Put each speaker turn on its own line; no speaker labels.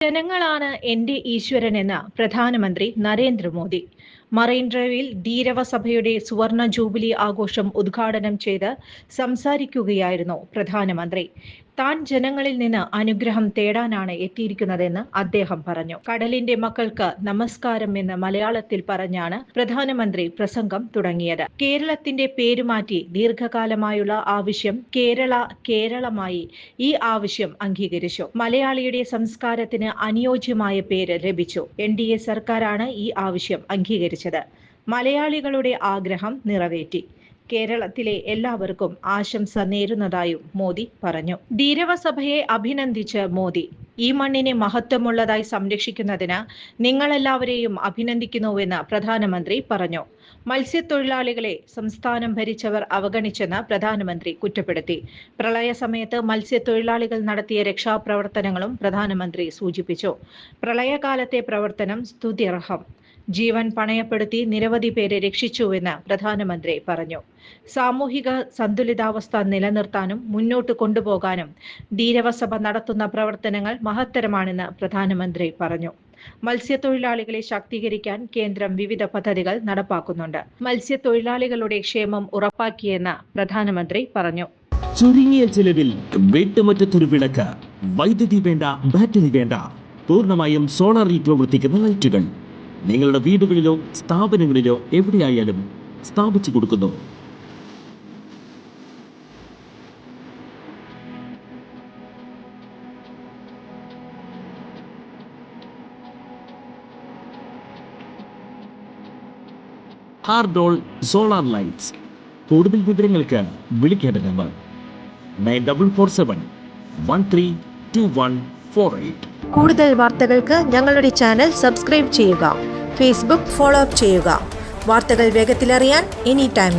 ജനങ്ങളാണ് എന്റെ ഈശ്വരനെന്ന് പ്രധാനമന്ത്രി നരേന്ദ്രമോദി. മറൈൻ ഡ്രൈവിൽ ധീരവ സഭയുടെ സുവർണ ജൂബിലി ആഘോഷം ഉദ്ഘാടനം ചെയ്ത് സംസാരിക്കുകയായിരുന്നു പ്രധാനമന്ത്രി. താൻ ജനങ്ങളിൽ നിന്ന് അനുഗ്രഹം തേടാനാണ് എത്തിയിരിക്കുന്നതെന്ന് അദ്ദേഹം പറഞ്ഞു. കടലിന്റെ മക്കൾക്ക് നമസ്കാരം എന്ന് മലയാളത്തിൽ പറഞ്ഞാണ് പ്രധാനമന്ത്രി പ്രസംഗം തുടങ്ങിയത്. കേരളത്തിന്റെ പേരുമാറ്റി ദീർഘകാലമായുള്ള ആവശ്യം കേരളമായി ഈ ആവശ്യം അംഗീകരിച്ചു. മലയാളിയുടെ സംസ്കാരത്തിന് അനുയോജ്യമായ പേര് ലഭിച്ചു. NDA സർക്കാരാണ് ഈ ആവശ്യം അംഗീകരിച്ചത്. മലയാളികളുടെ ആഗ്രഹം നിറവേറ്റി. കേരളത്തിലെ എല്ലാവർക്കും ആശംസ നേരുന്നതായും മോദി പറഞ്ഞു. ധീരവ സഭയെ അഭിനന്ദിച്ച് മോദി, ഈ മണ്ണിനെ മഹത്വമുള്ളതായി സംരക്ഷിക്കുന്നതിന് നിങ്ങളെല്ലാവരെയും അഭിനന്ദിക്കുന്നുവെന്ന് പ്രധാനമന്ത്രി പറഞ്ഞു. മത്സ്യത്തൊഴിലാളികളെ സംസ്ഥാനം ഭരിച്ചവർ അവഗണിച്ചെന്ന് പ്രധാനമന്ത്രി കുറ്റപ്പെടുത്തി. പ്രളയ സമയത്ത് മത്സ്യത്തൊഴിലാളികൾ നടത്തിയ രക്ഷാപ്രവർത്തനങ്ങളും പ്രധാനമന്ത്രി സൂചിപ്പിച്ചു. പ്രളയകാലത്തെ പ്രവർത്തനം സ്തുത്യർഹം. ജീവൻ പണയപ്പെടുത്തി നിരവധി പേരെ രക്ഷിച്ചുവെന്ന് പ്രധാനമന്ത്രി പറഞ്ഞു. സാമൂഹിക സന്തുലിതാവസ്ഥ നിലനിർത്താനും മുന്നോട്ട് കൊണ്ടുപോകാനും ധീരവസഭ നടത്തുന്ന പ്രവർത്തനങ്ങൾ മഹത്തരമാണെന്ന് പ്രധാനമന്ത്രി പറഞ്ഞു. മത്സ്യത്തൊഴിലാളികളെ ശാക്തീകരിക്കാൻ കേന്ദ്രം വിവിധ പദ്ധതികൾ നടപ്പാക്കുന്നുണ്ട്. മത്സ്യത്തൊഴിലാളികളുടെ ക്ഷേമം ഉറപ്പാക്കിയെന്ന് പ്രധാനമന്ത്രി പറഞ്ഞു.
ചുരുങ്ങിയ ചിലവിൽ വീട്ടുമുറ്റത്തൊരു വിളക്ക്, വൈദ്യുതി വേണ്ട, ബാറ്ററി വേണ്ട, പൂർണ്ണമായും സോളാറിൽ പ്രവർത്തിക്കുന്ന ലൈറ്റുകൾ നിങ്ങളുടെ വീടുകളിലോ സ്ഥാപനങ്ങളിലോ എവിടെയായാലും സ്ഥാപിച്ചു കൊടുക്കുന്നു. ഹാർഡോൾ സോളാർ ലൈറ്റ്സ്. കൂടുതൽ വിവരങ്ങൾക്ക് വിളിക്കേണ്ട നമ്പർ 9447132148.
കൂടുതൽ വാർത്തകൾക്ക് ഞങ്ങളുടെ ചാനൽ സബ്സ്ക്രൈബ് ചെയ്യുക. ഫേസ്ബുക്ക് ഫോളോ അപ്പ് ചെയ്യുക. വാർത്തകൾ വേഗത്തിലറിയാൻ എനി ടൈം